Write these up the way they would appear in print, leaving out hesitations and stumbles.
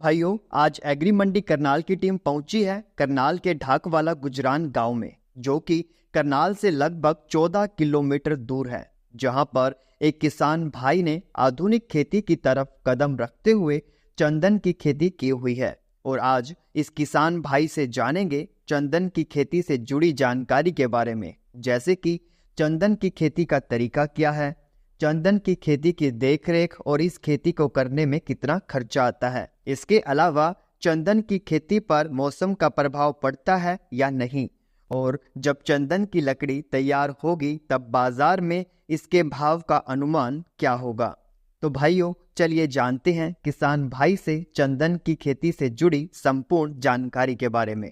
भाइयों, आज एग्री मंडी करनाल की टीम पहुंची है करनाल के ढाकवाला गुजरान गांव में, जो कि करनाल से लगभग 14 किलोमीटर दूर है, जहां पर एक किसान भाई ने आधुनिक खेती की तरफ कदम रखते हुए चंदन की खेती की हुई है। और आज इस किसान भाई से जानेंगे चंदन की खेती से जुड़ी जानकारी के बारे में, जैसे कि चंदन की खेती का तरीका क्या है, चंदन की खेती की देखरेख और इस खेती को करने में कितना खर्चा आता है। इसके अलावा चंदन की खेती पर मौसम का प्रभाव पड़ता है या नहीं, और जब चंदन की लकड़ी तैयार होगी तब बाजार में इसके भाव का अनुमान क्या होगा। तो भाइयों, चलिए जानते हैं किसान भाई से चंदन की खेती से जुड़ी संपूर्ण जानकारी के बारे में।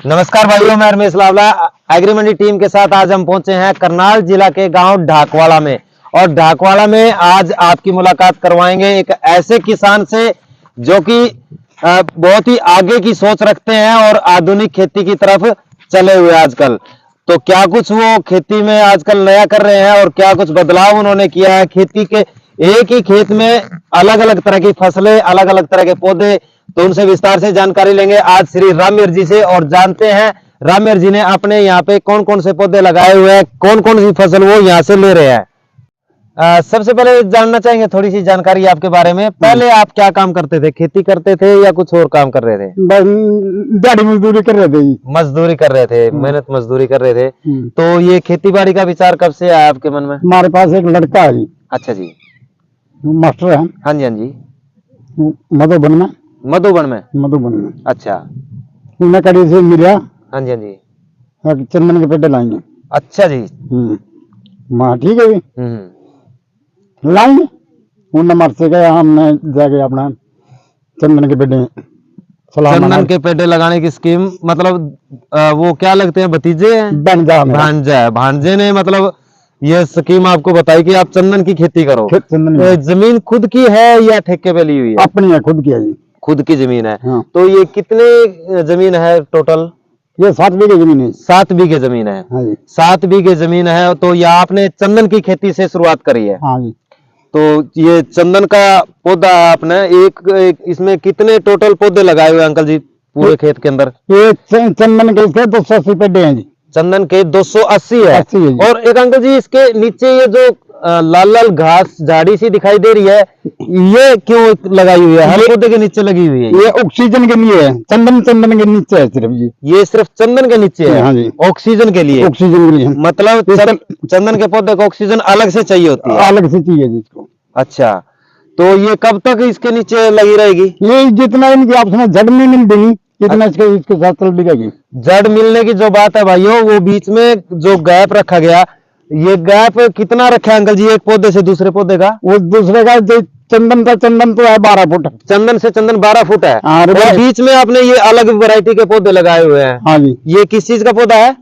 नमस्कार भाइयों, मैं रमेश लावला एग्री मंडी टीम के साथ आज हम पहुंचे हैं करनाल जिला के गांव ढाकवाला में। और ढाकवाला में आज आपकी मुलाकात करवाएंगे एक ऐसे किसान से जो कि बहुत ही आगे की सोच रखते हैं और आधुनिक खेती की तरफ चले हुए आजकल। तो क्या कुछ वो खेती में आजकल नया कर रहे हैं और क्या कुछ बदलाव उन्होंने किया है खेती के, एक ही खेत में अलग अलग तरह की फसलें, अलग अलग तरह के पौधे, तो उनसे विस्तार से जानकारी लेंगे आज श्री रामवीर जी से और जानते हैं रामवीर जी ने अपने यहाँ पे कौन कौन से पौधे लगाए हुए हैं, कौन कौन सी फसल वो यहाँ से ले रहे हैं। सबसे पहले जानना चाहेंगे थोड़ी सी जानकारी आपके बारे में। पहले आप क्या काम करते थे, खेती करते थे या कुछ और काम कर रहे थे? दिहाड़ी मजदूरी कर रहे थे जी। मजदूरी कर रहे थे, मेहनत मजदूरी कर रहे थे। तो ये खेती बाड़ी का विचार कब से आया आपके मन में? हमारे पास एक लड़का है जी। अच्छा जी, मास्टर है। हाँ जी, हाँ जी। मधुबन में। मधुबन में? मधुबन में। अच्छा। उन्हें कड़ी से मिला। हाँ जी, हाँ जी। चंदन के पेड़े लाएंगे। अच्छा जी। माँ ठीक है जी, लाएंगे। उन्हें मर से गया, हमने जाके अपना चंदन के पेड़े चंदन के पेड़े लगाने की स्कीम, मतलब वो क्या लगते हैं, भतीजे हैं? भांजा है। भांजे ने मतलब ये स्कीम आपको बताई कि आप चंदन की खेती करो। तो जमीन खुद की है या ठेके पे ली हुई है? अपनी है, खुद की है जी। खुद की जमीन है। हाँ। तो ये कितने जमीन है टोटल? ये 7 बीघे जमीन है। 7 बीघे जमीन है। हाँ जी। 7 बीघे जमीन है। तो ये आपने चंदन की खेती से शुरुआत करी है? हाँ जी। तो ये चंदन का पौधा आपने एक इसमें कितने टोटल पौधे लगाए हुए अंकल जी पूरे खेत के अंदर? ये चंदन के 280 पेड़े हैं जी। चंदन के 280 है। और एक अंकल जी इसके नीचे ये जो लाल लाल घास झाड़ी सी दिखाई दे रही है, ये क्यों लगाई हुई है? हर पौधे के नीचे लगी हुई है? ये ऑक्सीजन के लिए है। चंदन के नीचे है सिर्फ जी। ये सिर्फ चंदन के नीचे है? हाँ जी। ऑक्सीजन के लिए? ऑक्सीजन के लिए। मतलब चंदन के पौधे को ऑक्सीजन अलग से चाहिए होती है? अलग से चाहिए जिसको। अच्छा, तो ये कब तक इसके नीचे लगी रहेगी? ये जितना इनकी आपने जड़ नहीं मिल देगी इतना इसके साथ चल देगी। जड़ मिलने की जो बात है भाइयों, वो बीच में जो गैप रखा गया, ये गैप कितना रखा है अंकल जी एक पौधे से दूसरे पौधे का? वो दूसरे का चंदन तो है 12 फुट। चंदन से चंदन 12 फुट है। और बीच में आपने ये अलग वैरायटी के पौधे लगाए हुए हैं। हाँ जी। ये किस चीज का पौधा है?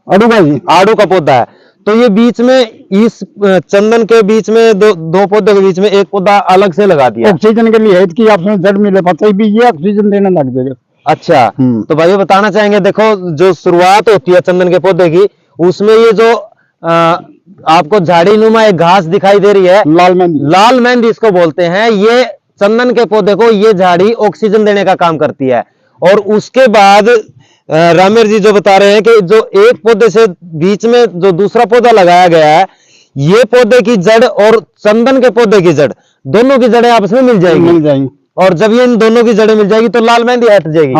आड़ू का जी। आड़ू का पौधा है। तो ये बीच में इस चंदन के बीच में दो पौधों के बीच में एक पौधा अलग से लगा दिया ऑक्सीजन के लिए, इसकी आपने जड़ मिले पता भी ये ऑक्सीजन देने लग जाएगा। अच्छा, तो भाई बताना चाहेंगे, देखो जो शुरुआत होती है चंदन के पौधे की, उसमें ये जो आपको झाड़ी नुमा एक घास दिखाई दे रही है, लाल मेहंदी इसको बोलते हैं, ये चंदन के पौधे को ये झाड़ी ऑक्सीजन देने का काम करती है। और उसके बाद रामवीर जी जो बता रहे हैं कि जो एक पौधे से बीच में जो दूसरा पौधा लगाया गया है, ये पौधे की जड़ और चंदन के पौधे की जड़, दोनों की जड़ें आपस में मिल जाएंगी। और जब ये इन दोनों की जड़ें मिल जाएगी तो लाल मेहंदी हट जाएगी।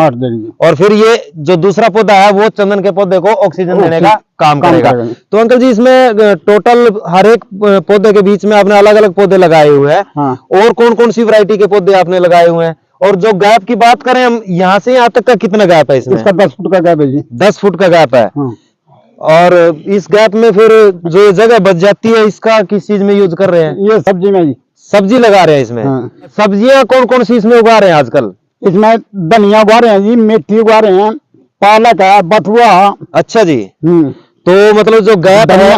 और फिर ये जो दूसरा पौधा है वो चंदन के पौधे को ऑक्सीजन देने का काम करेगा। तो अंकल जी इसमें टोटल हर एक पौधे के बीच में आपने अलग अलग पौधे लगाए हुए हैं। हाँ। और कौन कौन सी वैरायटी के पौधे आपने लगाए हुए हैं? और जो गैप की बात करें हम, यहाँ से यहाँ तक का कितना गैप है इसमें? इसका 10 फुट का गैप है जी। 10 फुट का गैप है। हाँ। और इस गैप में फिर जो जगह बच जाती है, इसका किस चीज में यूज कर रहे हैं? ये सब्जी में जी। सब्जी लगा रहे हैं इसमें। हाँ। सब्जियां कौन कौन सी इसमें उगा रहे हैं आजकल? इसमें धनिया उगा रहे हैं जी, मेथी उगा रहे हैं, पालक है, बथुआ। अच्छा जी। तो मतलब जो गैप है,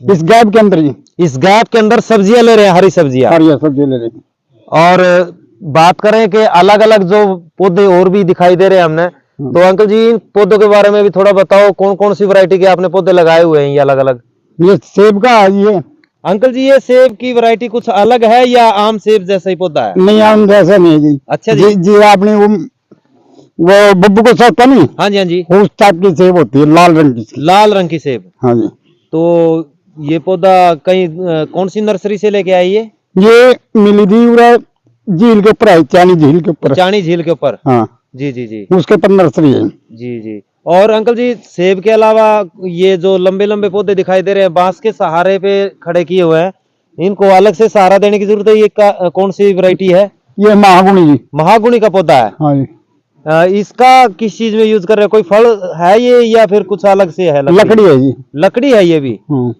इस गैप के अंदर जी, इस गैप के अंदर सब्जियां ले रहे हैं, हरी सब्जियां ले रहे हैं। और बात करें कि अलग अलग जो पौधे और भी दिखाई दे रहे हैं हमने, तो अंकल जी इन पौधों के बारे में भी थोड़ा बताओ, कौन कौन सी वैरायटी के आपने पौधे लगाए हुए हैं ये अलग अलग? ये सेब का है, ये अंकल जी ये सेब की वैरायटी कुछ अलग है या आम सेब जैसा ही पौधा है? नहीं आम जैसा नहीं है जी। अच्छा जी। जी आपने वो बब्बू को सकता नहीं, हाँ जी हाँ जी। उस टाइप की सेब होती है, लाल रंग की। लाल रंग की सेब। हाँ जी। तो ये पौधा कहीं कौन सी नर्सरी से लेके आई है? ये मिली थी पूरा झील के ऊपर है, चानी झील के ऊपर। चाणी झील के ऊपर। हाँ जी जी जी उसके ऊपर नर्सरी है। जी जी। और अंकल जी सेब के अलावा ये जो लंबे लंबे पौधे दिखाई दे रहे हैं बांस के सहारे पे खड़े किए हुए हैं, इनको अलग से सहारा देने की जरूरत है? ये कौन सी वैरायटी है? ये महागुणी जी। महागुणी का पौधा है। हाँ जी। इसका किस चीज में यूज कर रहे हैं? कोई फल है ये या फिर कुछ अलग से है? लकड़ी है जी। लकड़ी है ये भी। हाँ।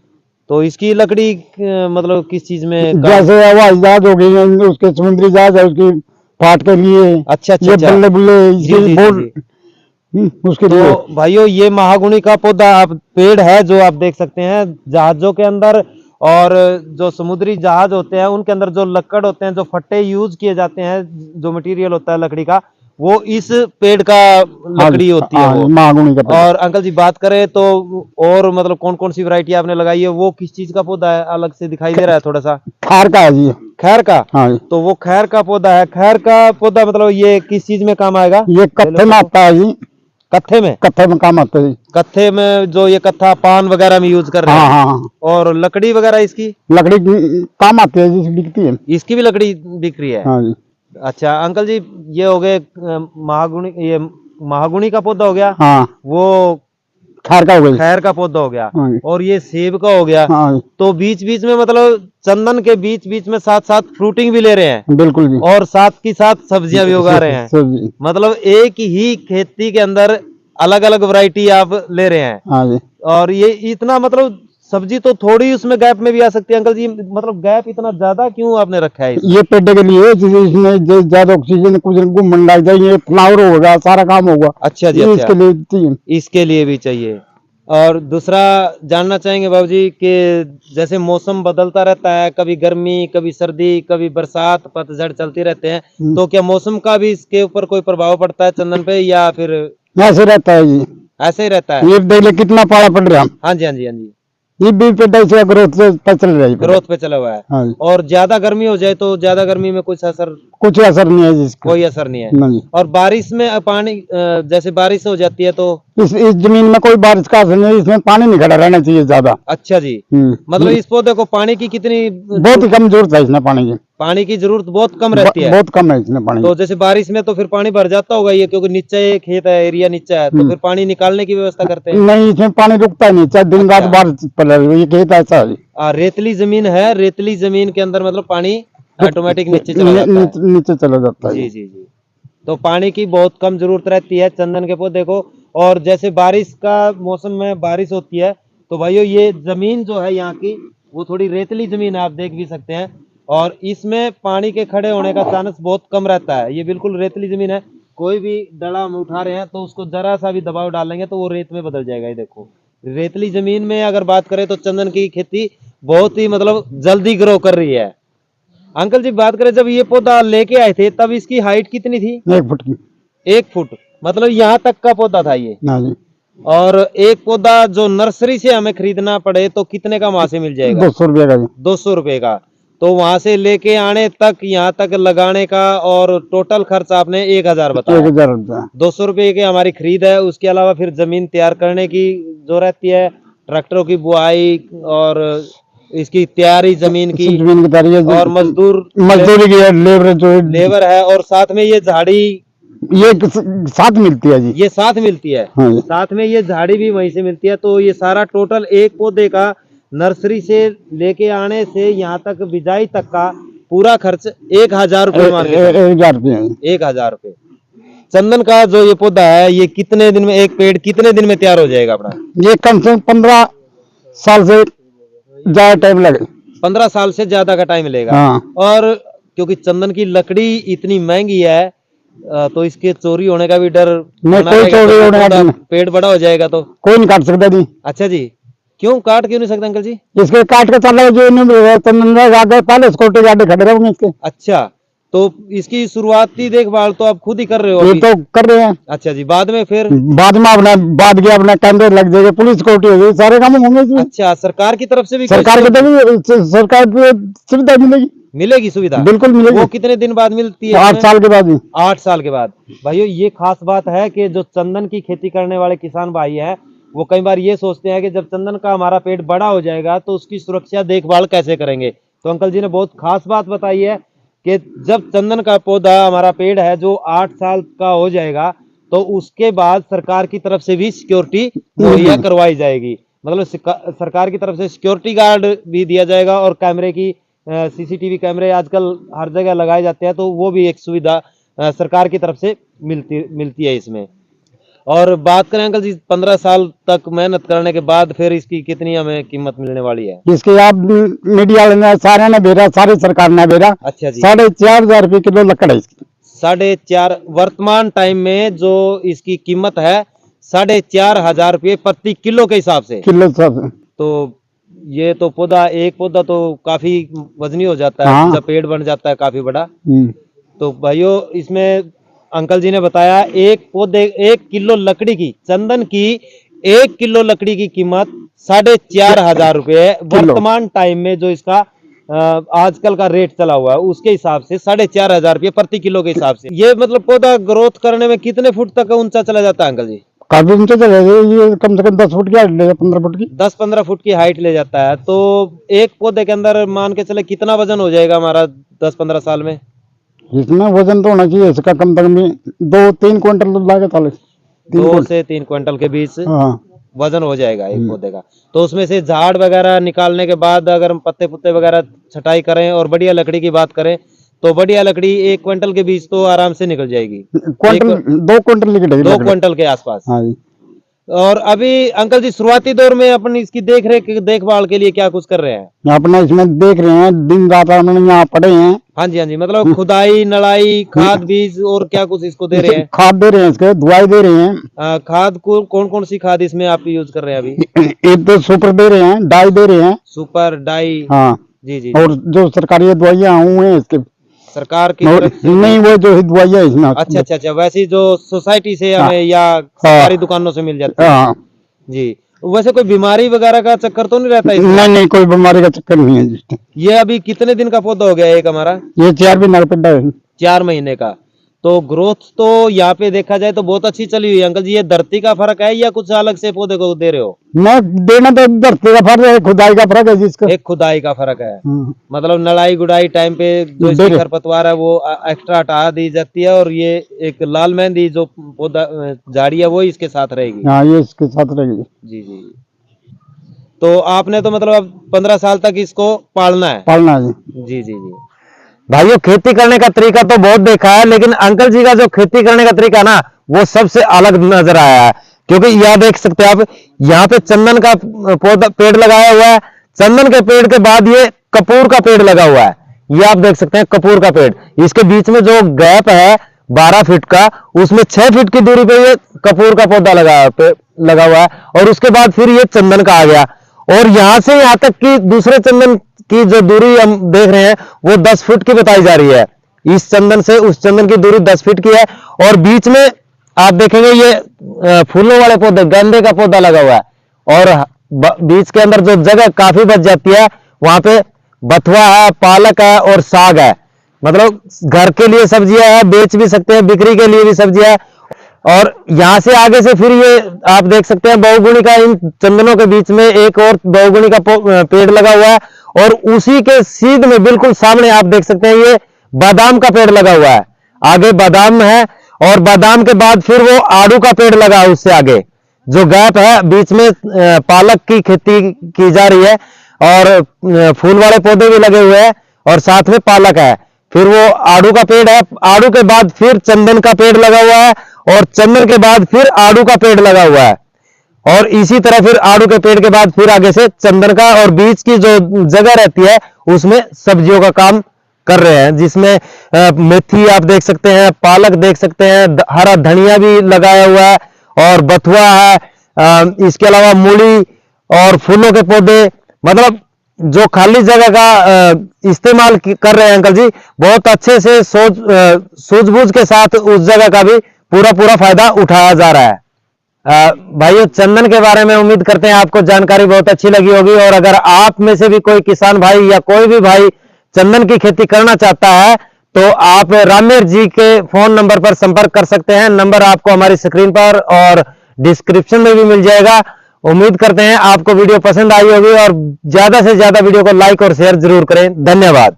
तो इसकी लकड़ी मतलब किस चीज में जैसे हवाई जहाज हो गई, उसके समुद्री जहाज है उसकी फाट के लिए। अच्छा अच्छा ये अच्छा। बल्ले बुल्ले जी, जी, जी, बोर्ड जी। उसके लिए। तो भाइयों ये महागुणी का पौधा आप पेड़ है जो आप देख सकते हैं जहाजों के अंदर, और जो समुद्री जहाज होते हैं उनके अंदर जो लकड़ होते हैं, जो फट्टे यूज किए जाते हैं, जो मटेरियल होता है लकड़ी का, वो इस पेड़ का लकड़ी होती है वो। महागुणी का। और अंकल जी बात करें तो और मतलब कौन कौन सी वैरायटी आपने लगाई है? वो किस चीज का पौधा है? अलग से दिखाई दे रहा है थोड़ा सा। खैर का है जी। खैर का। हाँ जी। तो वो खैर का पौधा है। खैर का पौधा मतलब ये किस चीज में काम आएगा? ये कत्थे में आता है जी। कत्थे में? कत्थे में काम आता है जी। कत्थे में जो ये कत्था पान वगैरह में यूज कर रहे हैं। हाँ हाँ। और लकड़ी वगैरह इसकी लकड़ी काम आती है जी, बिकती है। इसकी भी लकड़ी बिक रही है। हाँ जी। अच्छा अंकल जी ये हो गए महागुणी, ये महागुणी का पौधा हो गया। हाँ वो खैर का हो गई। खैर का पौधा हो गया। हाँ जी। और ये सेब का हो गया। हाँ जी। तो बीच बीच में मतलब चंदन के बीच बीच में साथ साथ फ्रूटिंग भी ले रहे हैं। बिल्कुल जी। और साथ की साथ सब्जियां भी उगा रहे हैं। सब्जी। मतलब एक ही खेती के अंदर अलग अलग वैरायटी आप ले रहे हैं। हाँ जी। और ये इतना मतलब सब्जी तो थोड़ी उसमें गैप में भी आ सकती है अंकल जी, मतलब गैप इतना ज्यादा क्यों आपने रखा है? ये पेड़ के लिए इसमें ज्यादा ऑक्सीजन कुछ घूमने लग जाएंगे, फ्लावर होगा, सारा काम होगा। अच्छा जी। ये अच्छा इसके लिए चाहिए। इसके लिए भी चाहिए। और दूसरा जानना चाहेंगे बाबूजी कि जैसे मौसम बदलता रहता है, कभी गर्मी कभी सर्दी कभी बरसात पतझड़ चलती रहते हैं, तो क्या मौसम का भी इसके ऊपर कोई प्रभाव पड़ता है चंदन पे या फिर ऐसे रहता है जी। ऐसे ही रहता है? ये देख ले कितना पाला पड़ रहा है। हाँ जी हाँ जी हाँ जी। ये भी पेड़ ऐसे ग्रोथ पे चल रहा है। ग्रोथ पे चला हुआ है। हाँ जी। और ज्यादा गर्मी हो जाए तो ज्यादा गर्मी में कुछ असर? कुछ असर नहीं है जिसका। कोई असर नहीं है। नहीं। और बारिश में पानी जैसे बारिश हो जाती है तो? इस जमीन में कोई बारिश का असर नहीं है, इसमें पानी नहीं खड़ा रहना चाहिए ज्यादा। अच्छा जी। मतलब इस पौधे को पानी की कितनी बहुत ही कम जरूरत है इसमें पानी की। पानी की जरूरत बहुत कम रहती है। बहुत कम है इसमें पानी। तो जैसे बारिश में तो फिर पानी भर जाता होगा ये, क्योंकि नीचे खेत है, एरिया नीचे है, तो फिर पानी निकालने की व्यवस्था करते हैं? नहीं इसमें पानी रुकता ही नहीं, चाहे दिन रात बारिश पड़ रही है, ये खेत ऐसा है। रेतली जमीन है, रेतली जमीन के अंदर मतलब पानी ऑटोमेटिक नीचे चला जाता है। नीचे चला जाता है। जी जी जी। तो पानी की बहुत कम जरूरत रहती है चंदन के पौधे को। और जैसे बारिश का मौसम में बारिश होती है तो भाइयों ये जमीन जो है यहाँ की वो थोड़ी रेतली जमीन है, आप देख भी सकते हैं। और इसमें पानी के खड़े होने का चांस बहुत कम रहता है। ये बिल्कुल रेतली जमीन है, कोई भी डला हम उठा रहे हैं तो उसको जरा सा भी दबाव डालेंगे तो वो रेत में बदल जाएगा। ये देखो रेतली जमीन में अगर बात करें तो चंदन की खेती बहुत ही मतलब जल्दी ग्रो कर रही है। अंकल जी बात करें जब ये पौधा लेके आए थे तब इसकी हाइट कितनी थी? 1 फुट की। 1 फुट मतलब यहाँ तक का पौधा था ये। हाँ जी। और एक पौधा जो नर्सरी से हमें खरीदना पड़े तो कितने का वहां से मिल जाएगा? 200 रुपये का। 200 रुपए का। तो वहां से लेके आने तक यहाँ तक लगाने का और टोटल खर्च आपने 1000 बताया। 1000 रुपया। 200 रुपये की हमारी खरीद है। उसके अलावा फिर जमीन तैयार करने की जो रहती है, ट्रैक्टरों की बुआई और इसकी तैयारी जमीन की तैयारी और मजदूरी की लेबर है। और साथ में ये झाड़ी ये साथ मिलती है जी। ये साथ मिलती है। हाँ। साथ में ये झाड़ी भी वहीं से मिलती है। तो ये सारा टोटल एक पौधे का नर्सरी से लेके आने से यहाँ तक बिजाई तक का पूरा खर्च 1000 रुपये मान लीजिए। 1000 रुपये। 1000 रुपये। चंदन का जो ये पौधा है ये कितने दिन में, एक पेड़ कितने दिन में तैयार हो जाएगा अपना? ये कम से कम 15 साल से ज्यादा टाइम लगे। 15 साल से ज्यादा का टाइम लेगा। हाँ। और क्योंकि चंदन की लकड़ी इतनी महंगी है तो इसके चोरी होने का भी डर नहीं, कोई चोरी होने का पेड़ बड़ा हो जाएगा तो कोई नहीं काट सकता जी। अच्छा जी। क्यों काट क्यों नहीं सकता अंकल जी? इसके काट के चला जो पहले सिक्योरिटी गार्ड खड़े रहेंगे इसके। अच्छा तो इसकी शुरुआती देखभाल तो आप खुद ही कर रहे हो ये अभी? तो कर रहे हैं। अच्छा जी, बाद में फिर? बाद में अपना बाद के अपना कैमरे लग जाएंगे, पुलिस कोर्ट हो जाएगी, सारे काम होंगे इसमें। अच्छा, सरकार की तरफ से भी सरकार की तरफ सरकार की सुविधा मिलेगी। मिलेगी सुविधा? बिल्कुल मिलेगी। वो कितने दिन बाद मिलती है? 8 साल के बाद ही। 8 साल के बाद। भाइयों, ये खास बात है कि जो चंदन की खेती करने वाले किसान भाई हैं, वो कई बार ये सोचते हैं कि जब चंदन का हमारा पेड़ बड़ा हो जाएगा तो उसकी सुरक्षा देखभाल कैसे करेंगे। तो अंकल जी ने बहुत खास बात बताई है कि जब चंदन का पौधा हमारा पेड़ है जो 8 साल का हो जाएगा तो उसके बाद सरकार की तरफ से भी सिक्योरिटी मुहैया करवाई जाएगी। मतलब सरकार की तरफ से सिक्योरिटी गार्ड भी दिया जाएगा और कैमरे की सीसीटीवी कैमरे आजकल हर जगह लगाए जाते हैं, तो वो भी एक सुविधा सरकार की तरफ से मिलती है इसमें। और बात करें अंकल जी 15 साल तक मेहनत करने के बाद फिर इसकी कितनी हमें कीमत मिलने वाली है? इसके आप मीडिया ने सारे ने भेजा, सारी सरकार ने भेजा। अच्छा जी, 4,500 रुपये किलो लकड़ है इसकी। 4,500 वर्तमान टाइम में जो इसकी कीमत है 4,500 रुपये प्रति किलो के हिसाब से। किलो सब। तो ये तो पौधा, एक पौधा तो काफी वजनी हो जाता है। हाँ। जब पेड़ बन जाता है काफी बड़ा। हम्म। तो भाइयों, इसमें अंकल जी ने बताया 1 किलो लकड़ी की, चंदन की 1 किलो लकड़ी की कीमत 4,500 रुपये है वर्तमान टाइम में। जो इसका आजकल का रेट चला हुआ है उसके हिसाब से 4,500 रुपये प्रति किलो के हिसाब से। ये मतलब पौधा ग्रोथ करने में कितने फुट तक ऊंचा चला जाता है अंकल जी? काफी ऊंचा चला जाएगा, ये कम से कम 10 फुट की हाइट लेगा, 15 फुट की। 10-15 फुट की हाइट ले जाता है। तो एक पौधे के अंदर मान के चले कितना वजन हो जाएगा हमारा 10-15 साल में? इसमें वजन तो होना चाहिए इसका कम से कम 2-3 क्विंटल तो लागत वाले। 2 से 3 क्विंटल के बीच वजन हो जाएगा एक पौधे का। तो उसमें से झाड़ वगैरह निकालने के बाद अगर हम पत्ते पुत्ते वगैरह छटाई करें और बढ़िया लकड़ी की बात करें तो बढ़िया लकड़ी 1 क्विंटल के बीच तो आराम से निकल जाएगी। 2 क्विंटल निकलेगी। 2 क्विंटल के आसपास। हाँ जी। और अभी अंकल जी शुरुआती दौर में अपन इसकी देखभाल के लिए क्या कुछ कर रहे हैं? अपना इसमें देख रहे हैं, दिन रात हम यहाँ पड़े हैं। हाँ जी, हाँ जी, मतलब खुदाई, नड़ाई, खाद, बीज और क्या कुछ इसको दे रहे हैं? खाद दे रहे हैं, इसके दवाई दे रहे हैं। खाद को कौन कौन सी खाद इसमें आप यूज कर रहे हैं अभी? एक तो सुपर दे रहे हैं, डाई दे रहे हैं। Super, dye. हाँ जी जी। और जो सरकारी दवाइयाँ हुए इसके सरकार की तरफ से? नहीं, वो जो दवाइयाँ इसमें। अच्छा अच्छा अच्छा, वैसे जो सोसाइटी से हमें या सरकारी दुकानों से मिल जाती है। हाँ जी। वैसे कोई बीमारी वगैरह का चक्कर तो नहीं रहता इसमें? नहीं नहीं, कोई बीमारी का चक्कर नहीं है जिसमें। ये अभी कितने दिन का पौधा हो गया एक हमारा? ये 4 महीने का है। 4 महीने का। तो ग्रोथ तो यहाँ पे देखा जाए तो बहुत अच्छी चली हुई है अंकल जी। ये धरती का फर्क है या कुछ अलग से पौधे को दे रहे हो? मैं देना तो धरती का फर्क है, खुदाई का फर्क है जिसका। एक खुदाई का फर्क है। मतलब नड़ाई गुड़ाई टाइम पे जो इसकी खरपतवार है वो एक्स्ट्रा हटा दी जाती है और ये एक लाल मेहंदी जो पौधा झाड़ी है वो इसके साथ रहेगी। हाँ, ये इसके साथ रहेगी। जी जी। तो आपने तो मतलब अब 15 साल तक इसको पालना है? पालना है जी जी जी। भाइयों, खेती करने का तरीका तो बहुत देखा है, लेकिन अंकल जी का जो खेती करने का तरीका ना वो सबसे अलग नजर आया है। क्योंकि यह देख सकते हैं आप, यहाँ पे चंदन का पौधा पेड़ लगाया हुआ है। चंदन के पेड़ के बाद ये कपूर का पेड़ लगा हुआ है। ये आप देख सकते हैं कपूर का पेड़। इसके बीच में जो गैप है 12 फीट का, उसमें 6 फीट की दूरी पे ये कपूर का पौधा लगा हुआ है। और उसके बाद फिर ये चंदन का आ गया और यहां से यहां तक कि दूसरे चंदन की जो दूरी हम देख रहे हैं वो 10 फुट की बताई जा रही है। इस चंदन से उस चंदन की दूरी 10 फीट की है। और बीच में आप देखेंगे ये फूलों वाले पौधे, गेंदे का पौधा लगा हुआ है। और बीच के अंदर जो जगह काफी बच जाती है वहां पे बथुआ है, पालक है और साग है। मतलब घर के लिए सब्जियां है, बेच भी सकते हैं, बिक्री के लिए भी सब्जियां है। और यहां से आगे से फिर ये आप देख सकते हैं बहुगुणी का, इन चंदनों के बीच में एक और बहुगुणी का पेड़ लगा हुआ है। और उसी के सीध में बिल्कुल सामने आप देख सकते हैं ये बादाम का पेड़ लगा हुआ है। आगे बादाम है और बादाम के बाद फिर वो आड़ू का पेड़ लगा है। उससे आगे जो गैप है बीच में पालक की खेती की जा रही है और फूल वाले पौधे भी लगे हुए हैं और साथ में पालक है। फिर वो आड़ू का पेड़ है, आड़ू के बाद फिर चंदन का पेड़ लगा हुआ है और चंदन के बाद फिर आड़ू का पेड़ लगा हुआ है। और इसी तरह फिर आड़ू के पेड़ के बाद फिर आगे से चंदन का, और बीच की जो जगह रहती है उसमें सब्जियों का काम कर रहे हैं, जिसमें मेथी आप देख सकते हैं, पालक देख सकते हैं, हरा धनिया भी लगाया हुआ है और बथुआ है। इसके अलावा मूली और फूलों के पौधे, मतलब जो खाली जगह का इस्तेमाल कर रहे हैं अंकल जी, बहुत अच्छे से सूझबूझ के साथ उस जगह का भी पूरा फायदा उठाया जा रहा है। भाइयों, चंदन के बारे में उम्मीद करते हैं आपको जानकारी बहुत अच्छी लगी होगी, और अगर आप में से भी कोई किसान भाई या कोई भी भाई चंदन की खेती करना चाहता है तो आप रामेर जी के फोन नंबर पर संपर्क कर सकते हैं। नंबर आपको हमारी स्क्रीन पर और डिस्क्रिप्शन में भी मिल जाएगा। उम्मीद करते हैं आपको वीडियो पसंद आई होगी, और ज्यादा से ज्यादा वीडियो को लाइक और शेयर जरूर करें। धन्यवाद।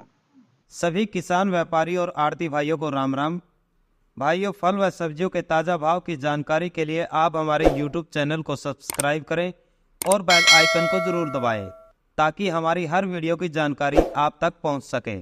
सभी किसान व्यापारी और आड़ती भाइयों को राम राम। भाइयों, फल व सब्जियों के ताज़ा भाव की जानकारी के लिए आप हमारे YouTube चैनल को सब्सक्राइब करें और बेल आइकन को जरूर दबाएं ताकि हमारी हर वीडियो की जानकारी आप तक पहुंच सके।